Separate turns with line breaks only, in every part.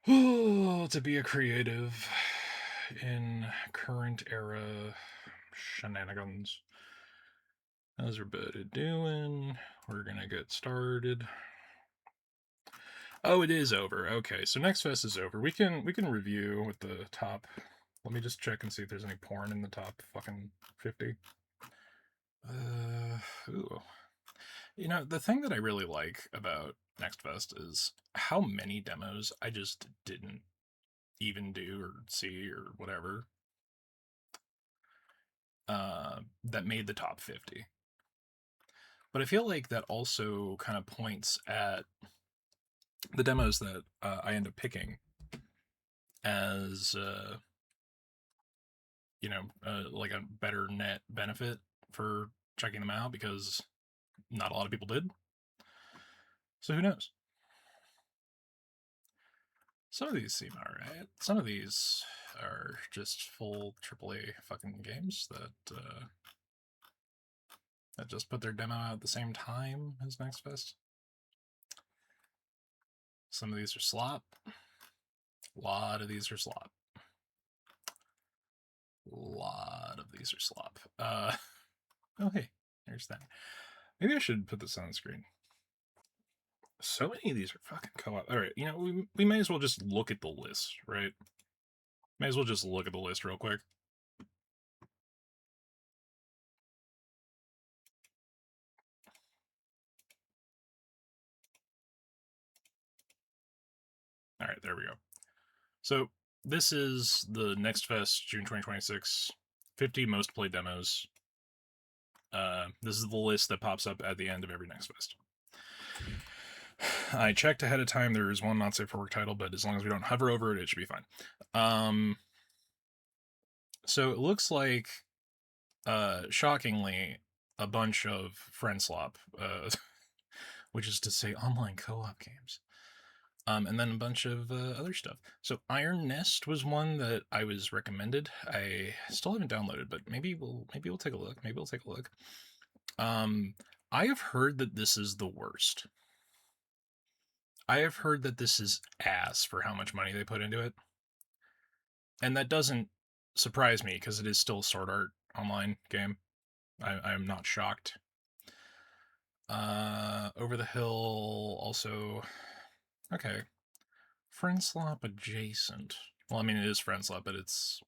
To be a creative in current era shenanigans. How's everybody doing? We're gonna get started. Oh, it is over. Okay, so Next Fest is over. We can review with the top. Let me just check and see if there's any porn in the top fucking 50. Ooh. You know, the thing that I really like about Next Fest is how many demos I just didn't even do or see or whatever that made the top 50. But I feel like that also kind of points at the demos that I end up picking as, like a better net benefit for checking them out because not a lot of people did. So who knows? Some of these seem alright. Some of these are just full AAA fucking games that just put their demo out at the same time as Next Fest. Some of these are slop. A lot of these are slop. A lot of these are slop. Oh hey, there's that. Maybe I should put this on the screen. So many of these are fucking co-op. All right, you know, we may as well just look at the list, right? May as well just look at the list real quick. All right, there we go. So this is the Next Fest June 2026 50 most played demos. This is the list that pops up at the end of every Next Fest. I checked ahead of time. There is one not safe for work title, but as long as we don't hover over it, it should be fine. So it looks like, shockingly, a bunch of friend slop, which is to say online co-op games. And then a bunch of other stuff. So Iron Nest was one that I was recommended. I still haven't downloaded, but maybe we'll take a look. Maybe we'll take a look. I have heard that this is the worst. I have heard that this is ass for how much money they put into it. And that doesn't surprise me because it is still a Sword Art Online game. I'm not shocked. Over the Hill also. Okay. Friend Slop adjacent. Well, I mean, it is Friend Slop, but it's.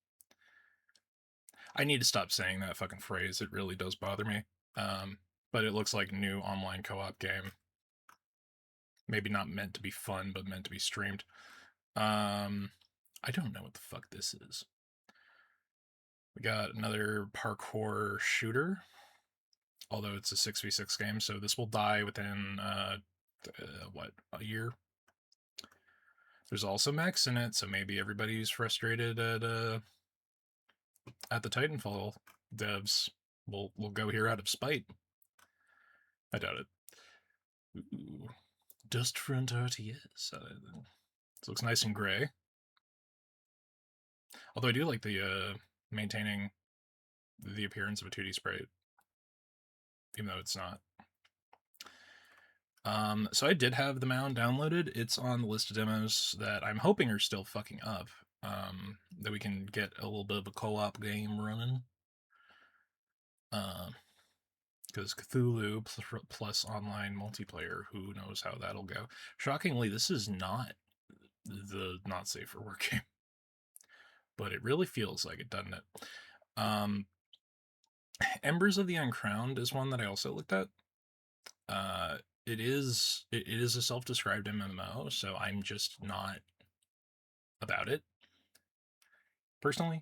I need to stop saying that fucking phrase. It really does bother me. But it looks like new online co-op game. Maybe not meant to be fun, but meant to be streamed. I don't know what the fuck this is. We got another parkour shooter, although it's a 6v6 game, so this will die within, what, a year? There's also mechs in it, so maybe everybody's frustrated at the Titanfall devs will go here out of spite. I doubt it. Ooh. Dust Front RTS. This looks nice and gray. Although I do like the maintaining the appearance of a 2D sprite, even though it's not. So I did have the Mound downloaded. It's on the list of demos that I'm hoping are still fucking up. That we can get a little bit of a co-op game running. Because Cthulhu plus online multiplayer, who knows how that'll go. Shockingly, this is not the not safe for work game, but it really feels like it, doesn't it? Embers of the Uncrowned is one that I also looked at. It is a self-described MMO, so I'm just not about it personally.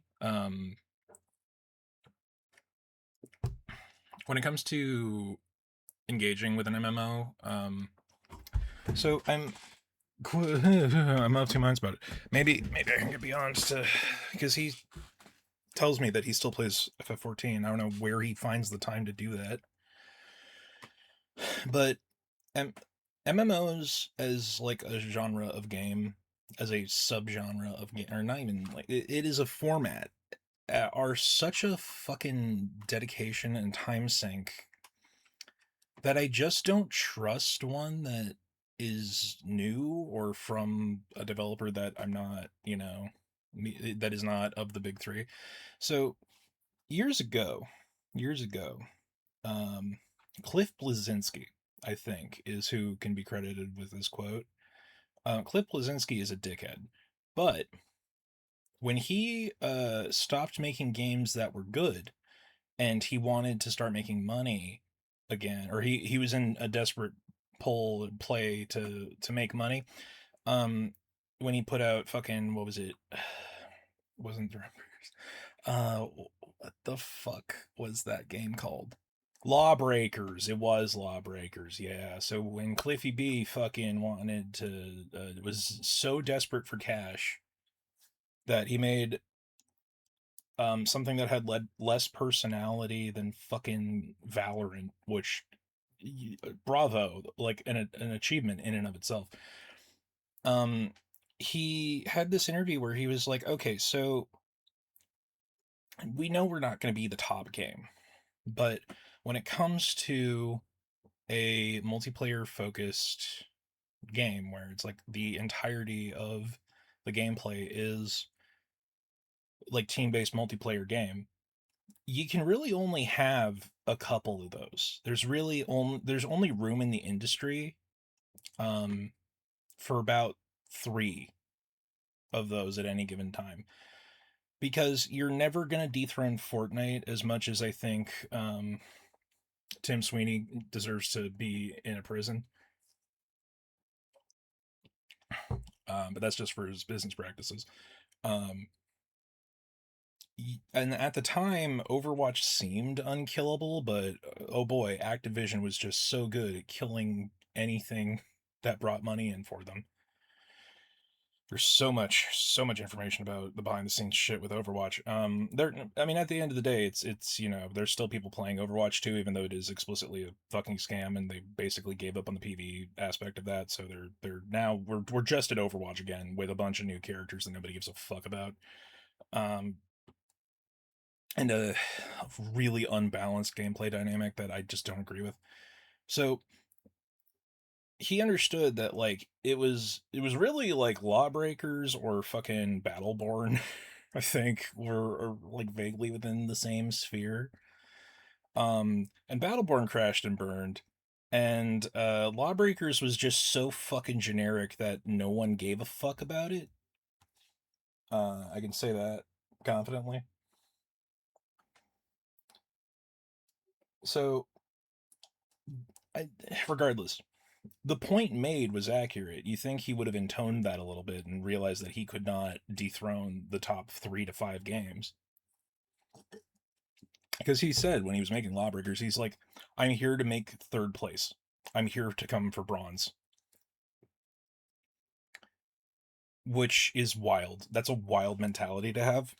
When it comes to engaging with an MMO, so I'm of two minds about it. Maybe I can get beyond to, because he tells me that he still plays FF14. I don't know where he finds the time to do that, but MMOs as like a genre of game, as a subgenre of game, or not even like it is a format, are such a fucking dedication and time sink that I just don't trust one that is new or from a developer that I'm not, that is not of the big three. So years ago, years ago, um, Cliff Bleszinski, I think, is who can be credited with this quote. Cliff Bleszinski is a dickhead, but when he stopped making games that were good and he wanted to start making money again, or he was in a desperate pull and play to make money. Um, when he put out fucking what was it? Wasn't the what the fuck was that game called? Lawbreakers. It was Lawbreakers. Yeah. So when Cliffy B fucking wanted to was so desperate for cash that he made something that had less personality than fucking Valorant, which bravo, like an achievement in and of itself. Um, he had this interview where he was like, "Okay, so we know we're not going to be the top game, but when it comes to a multiplayer focused game where it's like the entirety of the gameplay is like team-based multiplayer game, you can really only have a couple of those. There's only room in the industry um for about 3 of those at any given time, because you're never going to dethrone Fortnite as much as I think Tim Sweeney deserves to be in a prison. But that's just for his business practices. Um, and at the time, Overwatch seemed unkillable, but oh boy, Activision was just so good at killing anything that brought money in for them. There's so much information about the behind the scenes shit with Overwatch. I mean, at the end of the day, it's there's still people playing Overwatch too, even though it is explicitly a fucking scam, and they basically gave up on the PvE aspect of that. So they're now we're just at Overwatch again with a bunch of new characters that nobody gives a fuck about. Um, and a really unbalanced gameplay dynamic that I just don't agree with. So he understood that like it was really like Lawbreakers or fucking Battleborn, I think, were like vaguely within the same sphere. And Battleborn crashed and burned, and Lawbreakers was just so fucking generic that no one gave a fuck about it. I can say that confidently. So, I, regardless, the point made was accurate. You think he would have intoned that a little bit and realized that he could not dethrone the top 3 to 5 games. Because he said when he was making Lawbreakers, he's like, I'm here to make third place. I'm here to come for bronze. Which is wild. That's a wild mentality to have.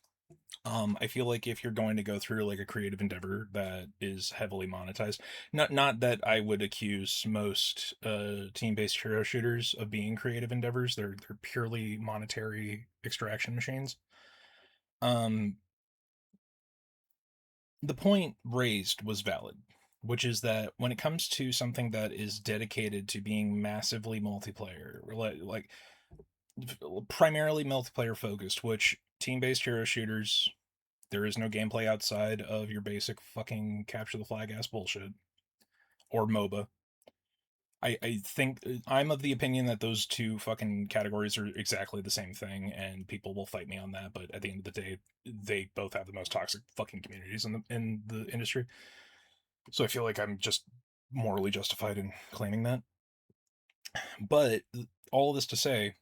I feel like if you're going to go through like a creative endeavor that is heavily monetized, not that I would accuse most team-based hero shooters of being creative endeavors. They're purely monetary extraction machines. Um, the point raised was valid, which is that when it comes to something that is dedicated to being massively multiplayer, like primarily multiplayer focused, which team-based hero shooters, there is no gameplay outside of your basic fucking capture the flag ass bullshit or MOBA. I think I'm of the opinion that those two fucking categories are exactly the same thing, and people will fight me on that. But at the end of the day, they both have the most toxic fucking communities in the industry. So I feel like I'm just morally justified in claiming that. But all this to say,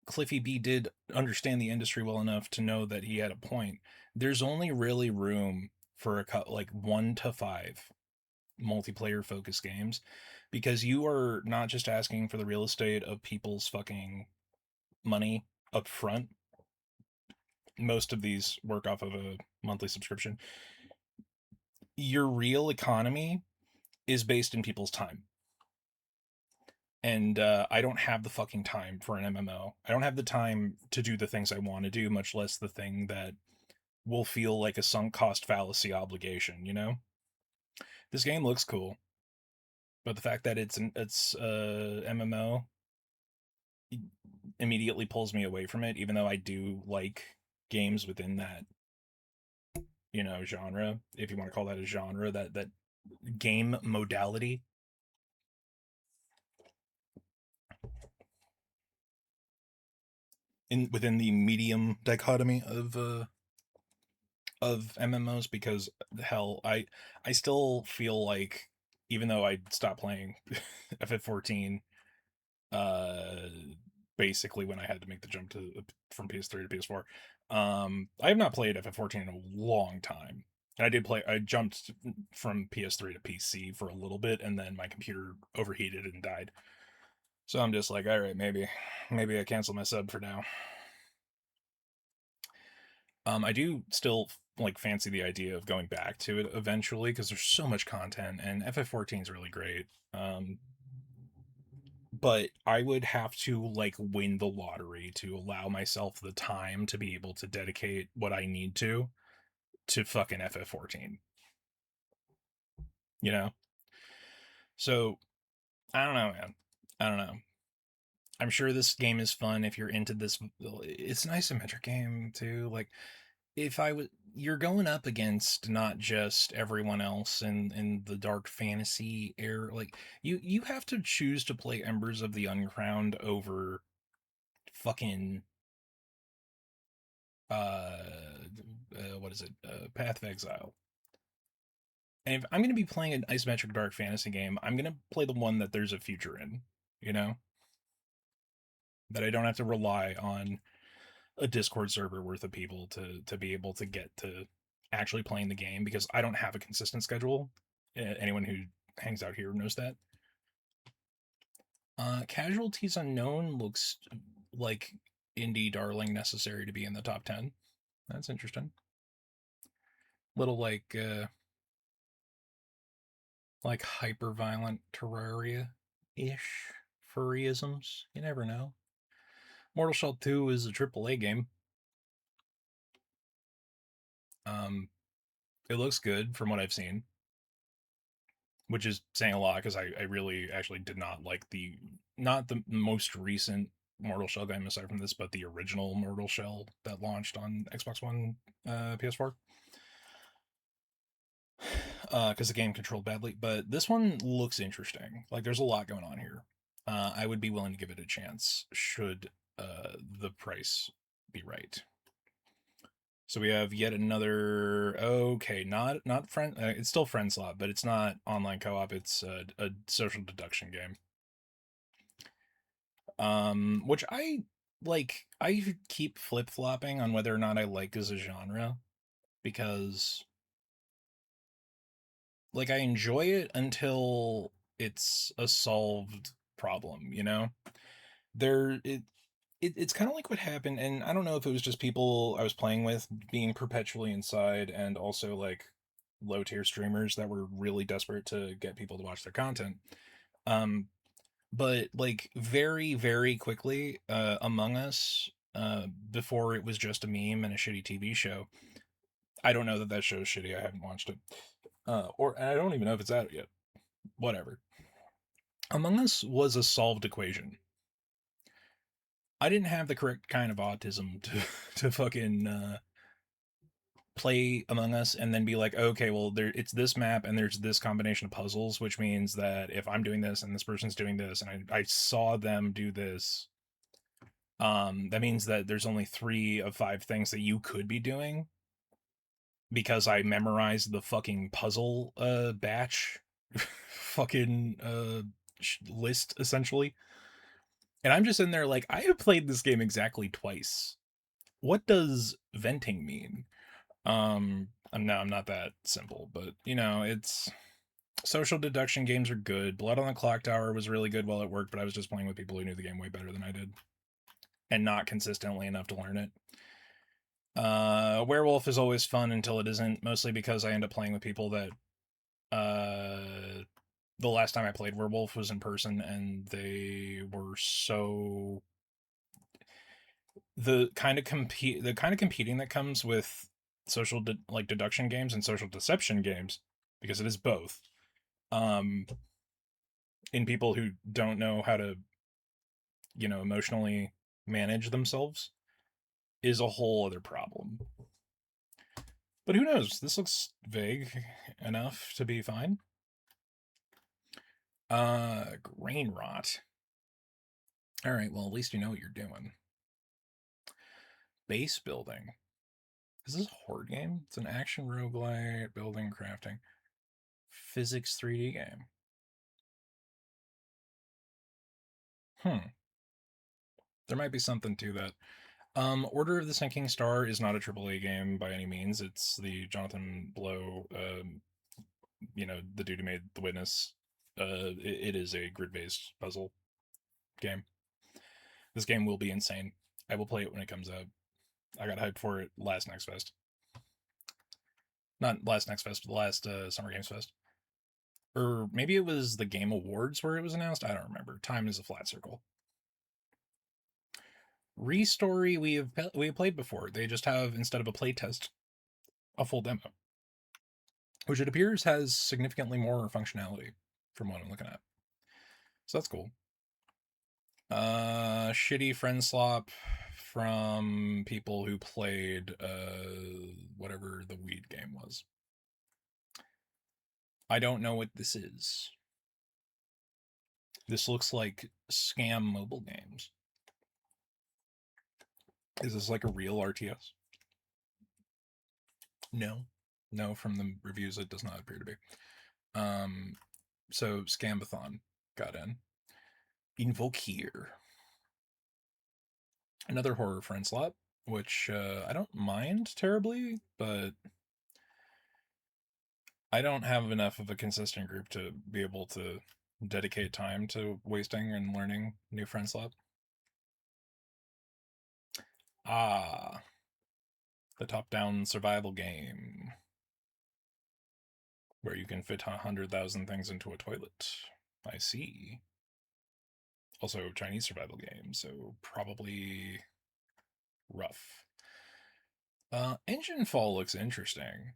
Cliffy B did understand the industry well enough to know that he had a point. There's only really room for like 1 to 5 multiplayer focused games, because you are not just asking for the real estate of people's fucking money up front. Most of these work off of a monthly subscription. Your real economy is based in people's time. And I don't have the fucking time for an MMO. I don't have the time to do the things I want to do, much less the thing that will feel like a sunk cost fallacy obligation, you know? This game looks cool. but the fact that it's MMO immediately pulls me away from it, even though I do like games within that, genre, if you want to call that a genre, that game modality in within the medium dichotomy of MMOs. Because hell, I still feel like, even though I stopped playing FF14 uh basically when I had to make the jump to from PS3 to PS4, I have not played FF14 in a long time. And I jumped from PS3 to PC for a little bit, and then my computer overheated and died. So I'm just like, all right, maybe I cancel my sub for now. I do still like fancy the idea of going back to it eventually, because there's so much content, and FF14 is really great. But I would have to like win the lottery to allow myself the time to be able to dedicate what I need to fucking FF14. You know? So I don't know, man. I don't know. I'm sure this game is fun if you're into this. It's an isometric game too. Like, if I was, you're going up against not just everyone else in the dark fantasy era. Like, you have to choose to play Embers of the Uncrowned over fucking what is it? Path of Exile. And if I'm going to be playing an isometric dark fantasy game, I'm going to play the one that there's a future in. You know, that I don't have to rely on a Discord server worth of people to be able to get to actually playing the game, because I don't have a consistent schedule. Anyone who hangs out here knows that. Casualties Unknown looks like indie darling necessary to be in the top 10. That's interesting. Little like hyper violent Terraria ish furryisms. You never know. Mortal Shell 2 is a AAA game. Um, it looks good from what I've seen, which is saying a lot, because I really actually did not like not the most recent Mortal Shell game aside from this, but the original Mortal Shell that launched on Xbox One, PS4, because the game controlled badly. But this one looks interesting. Like, there's a lot going on here. I would be willing to give it a chance should the price be right. So we have yet another. Okay, not friend. It's still friend slot, but it's not online co-op. It's a social deduction game. Which I like. I keep flip flopping on whether or not I like as a genre, because like I enjoy it until it's a solved problem. There it's kind of like what happened, and I don't know if it was just people I was playing with being perpetually inside, and also like low tier streamers that were really desperate to get people to watch their content. Um, but like very, very quickly, Among Us, before it was just a meme and a shitty TV show. I don't know that that show is shitty. I haven't watched it, or I don't even know if it's out yet. Whatever. Among Us was a solved equation. I didn't have the correct kind of autism to fucking play Among Us and then be like, okay, well, it's this map and there's this combination of puzzles, which means that if I'm doing this and this person's doing this, and I saw them do this, that means that there's only 3 of 5 things that you could be doing, because I memorized the fucking puzzle batch fucking list essentially. And I'm just in there like, I have played this game exactly twice. What does venting mean? No, I'm not that simple, but it's social deduction games are good. Blood on the Clock Tower was really good while it worked, but I was just playing with people who knew the game way better than I did, and not consistently enough to learn it. Werewolf is always fun until it isn't, mostly because I end up playing with people that the last time I played Werewolf was in person, and they were so the kind of competing that comes with like deduction games and social deception games, because it is both. Um, in people who don't know how to, emotionally manage themselves is a whole other problem. But who knows? This looks vague enough to be fine. Grain rot. All right, well, at least you know what you're doing. Base building. Is this a horde game? It's an action roguelite, building, crafting, physics 3D game. There might be something to that. Order of the Sinking Star is not a AAA game by any means. It's the Jonathan Blow, the dude who made The Witness. It is a grid-based puzzle game. This game will be insane. I will play it when it comes out. I got hyped for it last Next Fest. Not last Next Fest, the last Summer Games Fest. Or maybe it was the Game Awards where it was announced. I don't remember. Time is a flat circle. Restory we have played before. They just have, instead of a playtest, a full demo, which it appears has significantly more functionality from what I'm looking at. So that's cool. Shitty friend slop from people who played whatever the weed game was. I don't know what this is. This looks like scam mobile games. Is this like a real RTS? No. No, from the reviews it does not appear to be. So Scambathon got in. Invoke here. Another horror friend slot, which I don't mind terribly, but I don't have enough of a consistent group to be able to dedicate time to wasting and learning new friend slot. The top-down survival game where you can fit 100,000 things into a toilet. I see. Also, Chinese survival game, so probably rough. Engine Fall looks interesting.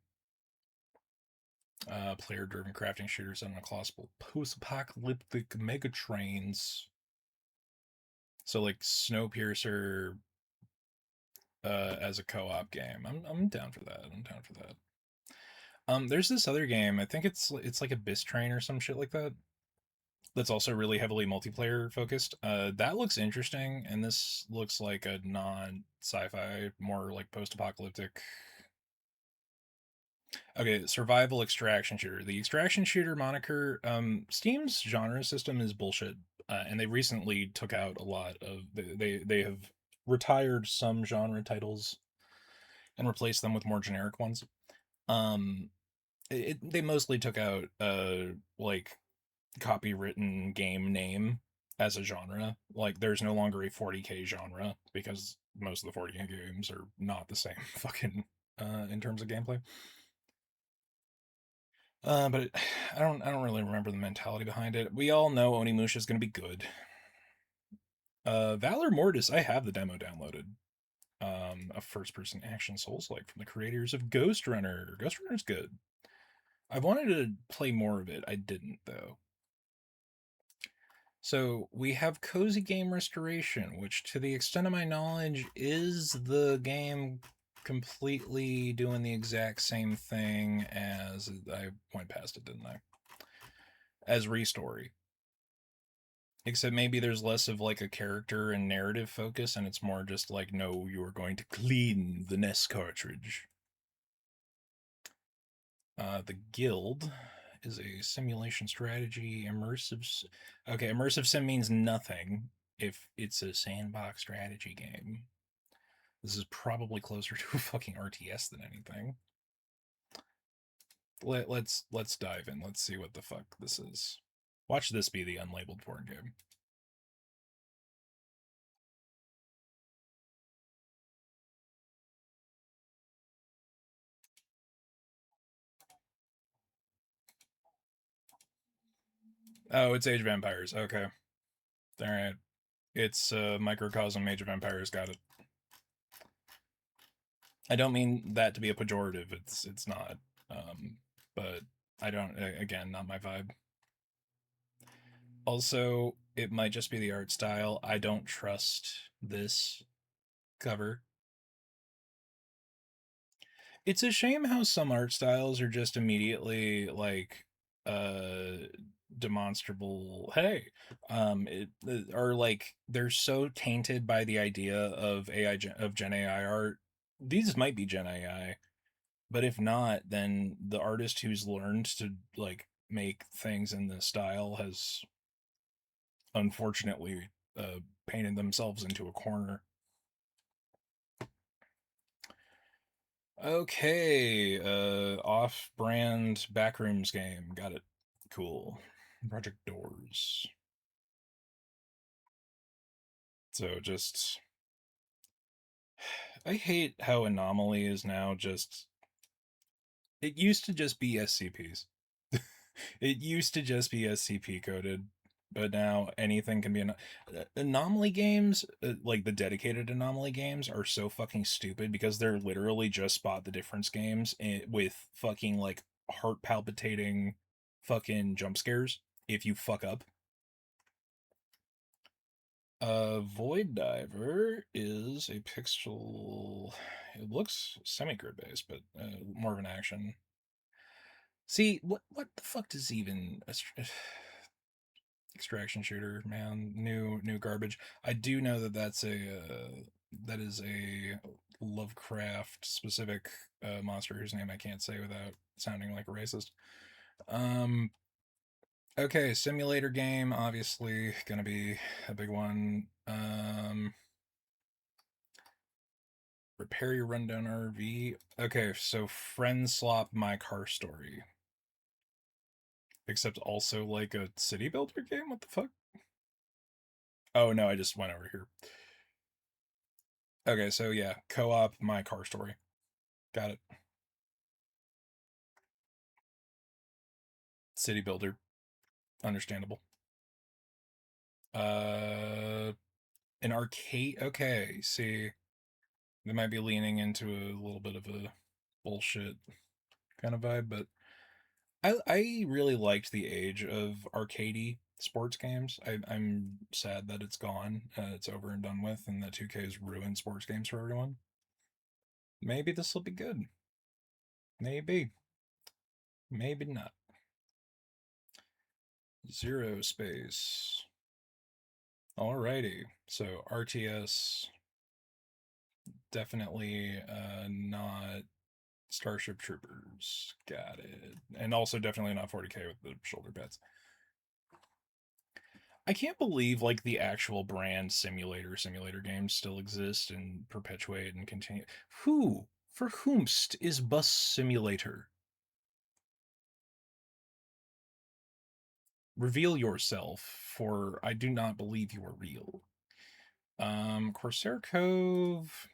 Player-driven crafting shooters on a colossal post-apocalyptic mega trains. So like Snowpiercer as a co-op game. I'm down for that. I'm down for that. There's this other game. I think it's like Abyss Train or some shit like that. That's also really heavily multiplayer focused. That looks interesting, and this looks like a non-sci-fi, more like post-apocalyptic. Okay, survival extraction shooter. The extraction shooter moniker, Steam's genre system is bullshit, and they recently took out a lot of they have retired some genre titles and replaced them with more generic ones. They mostly took out like copywritten game name as a genre. Like there's no longer a 40k genre because most of the 40k games are not the same fucking in terms of gameplay. But I don't really remember the mentality behind it. We all know Onimusha is going to be good. Valor Mortis, I have the demo downloaded. A first-person action Souls-like from the creators of Ghost Runner. Ghost Runner's good. I wanted to play more of it. I didn't, though. So we have Cozy Game Restoration, which, to the extent of my knowledge, is the game completely doing the exact same thing as I went past it, didn't I? As Restory. Except maybe there's less of like a character and narrative focus, and it's more just like, no, you are going to clean the NES cartridge. The Guild is a simulation strategy, immersive. Okay, immersive sim means nothing if it's a sandbox strategy game. This is probably closer to a fucking RTS than anything. Let's dive in. Let's see what the fuck this is. Watch this be the unlabeled porn game. Oh, it's Age of Empires. Okay. All right. It's Microcosm Age of Empires. Got it. I don't mean that to be a pejorative. It's not. But I don't. Again, not my vibe. Also, it might just be the art style. I don't trust this cover. It's a shame how some art styles are just immediately like uh demonstrable. Hey, are like they're so tainted by the idea of of Gen AI art. These might be Gen AI, but if not, then the artist who's learned to like make things in this style has unfortunately painted themselves into a corner. Okay, off-brand backrooms game. Got it. Cool. Project Doors. So just I hate how Anomaly is now just it used to just be SCPs. It used to just be SCP coded, but now anything can be an anomaly games, like the dedicated anomaly games, are so fucking stupid because they're literally just spot the difference games with fucking like heart palpitating fucking jump scares if you fuck up. Void Diver is a pixel. It looks semi-grid based, but more of an action. See, what the fuck does even extraction shooter, man? New garbage. I do know that that is a Lovecraft specific monster whose name I can't say without sounding like a racist. Um, okay, simulator game, obviously gonna be a big one. Repair your rundown RV. Okay, so friend swap my car story. Except also like a city builder game? What the fuck? Oh no, I just went over here. Okay, so yeah, co-op my car story. Got it. City builder. Understandable. Uh an arcade, okay, see. They might be leaning into a little bit of a bullshit kind of vibe, but I really liked the age of arcadey sports games. I'm sad that it's gone. It's over and done with, and that 2K's ruined sports games for everyone. Maybe this will be good. Maybe. Maybe not. Zero space. Alrighty. So RTS definitely not Starship Troopers. Got it. And also definitely not 40K with the shoulder pads. I can't believe like the actual brand simulator games still exist and perpetuate and continue. Who for whomst is Bus Simulator? Reveal yourself, for I do not believe you are real. Corsair Cove.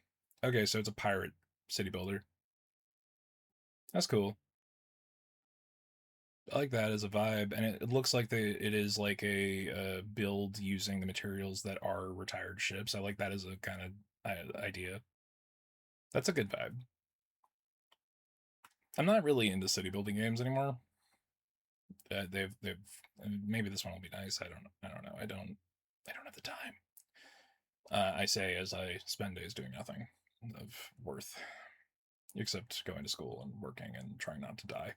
Okay, so it's a pirate city builder. That's cool. I like that as a vibe, and it looks like it is like a build using the materials that are retired ships. I like that as a kind of idea. That's a good vibe. I'm not really into city building games anymore. They've maybe this one will be nice. I don't know. I don't have the time. I say as I spend days doing nothing of worth, except going to school and working and trying not to die.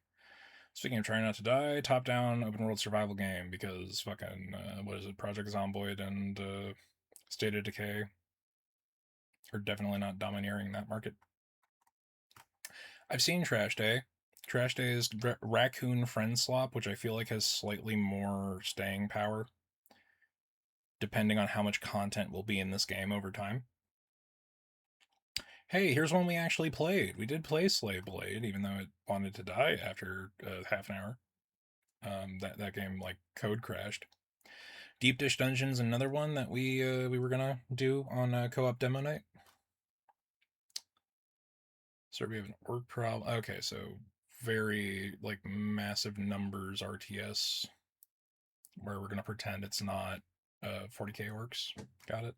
Speaking of trying not to die, top-down open world survival game because fucking what is it? Project Zomboid and State of Decay are definitely not domineering that market. I've seen Trash Day. Trash Day is Raccoon Friend Swap, which I feel like has slightly more staying power, depending on how much content will be in this game over time. Hey, here's one we actually played. We did play Slave Blade, even though it wanted to die after half an hour. That game like code crashed. Deep Dish Dungeon's another one that we were gonna do on co-op demo night. So we have an org problem. Okay, so very like massive numbers RTS where we're gonna pretend it's not 40K orcs. Got it.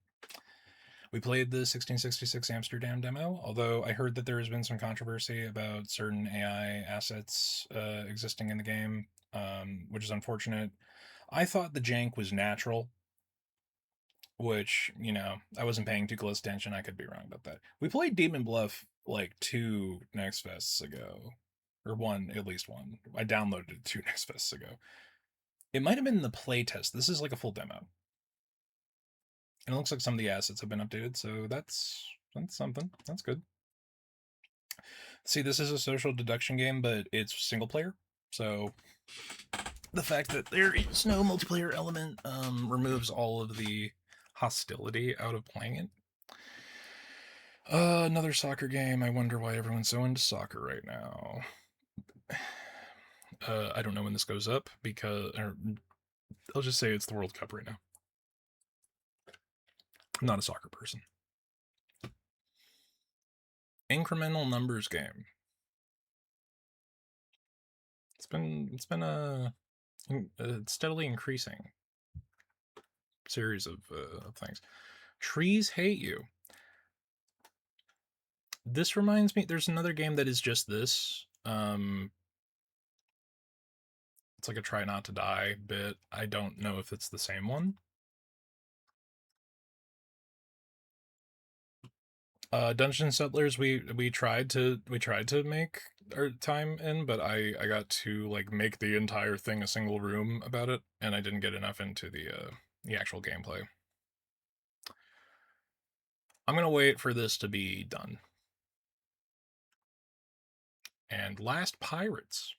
We played the 1666 Amsterdam demo, although I heard that there has been some controversy about certain AI assets existing in the game, which is unfortunate. I thought the jank was natural, which, you know, I wasn't paying too close attention. I could be wrong about that. We played Demon Bluff like 2 Next Fests ago. Or one, at least one. I downloaded it 2 Next Fests ago. It might have been the playtest. This is like a full demo. And it looks like some of the assets have been updated, so that's something. That's good. See, this is a social deduction game, but it's single player. So the fact that there is no multiplayer element removes all of the hostility out of playing it. Another soccer game. I wonder why everyone's so into soccer right now. I don't know when this goes up because I'll just say it's the World Cup right now. I'm not a soccer person. Incremental numbers game. It's been a steadily increasing series of things. Trees hate you. This reminds me. There's another game that is just this. It's like a try not to die bit. I don't know if it's the same one. Dungeon Settlers, we tried to make our time in, but I got to like make the entire thing a single room about it, and I didn't get enough into the actual gameplay. I'm gonna wait for this to be done. And Last Pirates,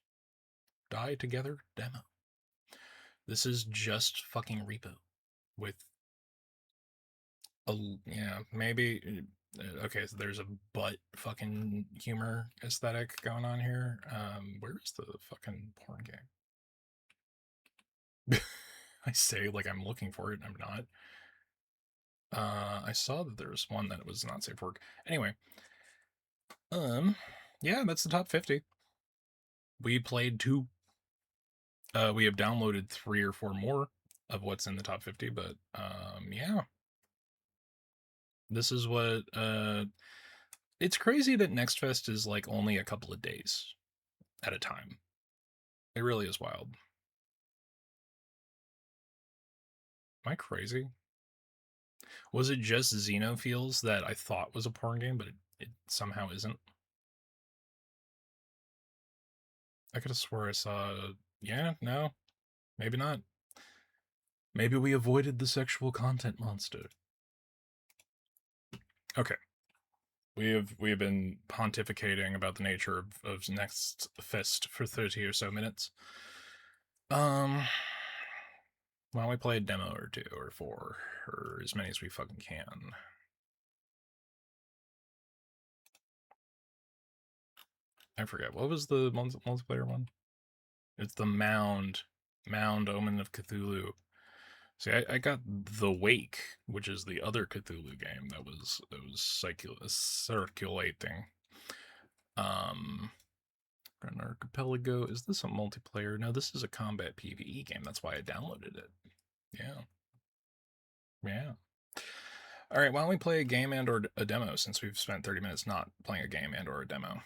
Die Together demo. This is just fucking repo with a, yeah, maybe okay, so there's a butt fucking humor aesthetic going on here. Where's the fucking porn game? I say like I'm looking for it, and I'm not. I saw that there was one that was not safe for work. Anyway, yeah, that's the top 50. We played 2. We have downloaded 3 or 4 more of what's in the top 50, but yeah. This is what it's crazy that Next Fest is like only a couple of days at a time. It really is wild. Am I crazy? Was it just Xenophiles that I thought was a porn game, but it somehow isn't? I could have swore I saw. Yeah, no, maybe not. Maybe we avoided the sexual content monster. Okay. We have been pontificating about the nature of Next Fest for 30 or so minutes. Why don't we play a demo or 2 or 4 or as many as we fucking can? I forget. What was the multiplayer one? It's the Mound Omen of Cthulhu. See, I got The Wake, which is the other Cthulhu game that was circulating. An Archipelago. Is this a multiplayer? No, this is a combat PvE game. That's why I downloaded it. Yeah. Yeah. All right, why don't we play a game and or a demo since we've spent 30 minutes not playing a game and or a demo?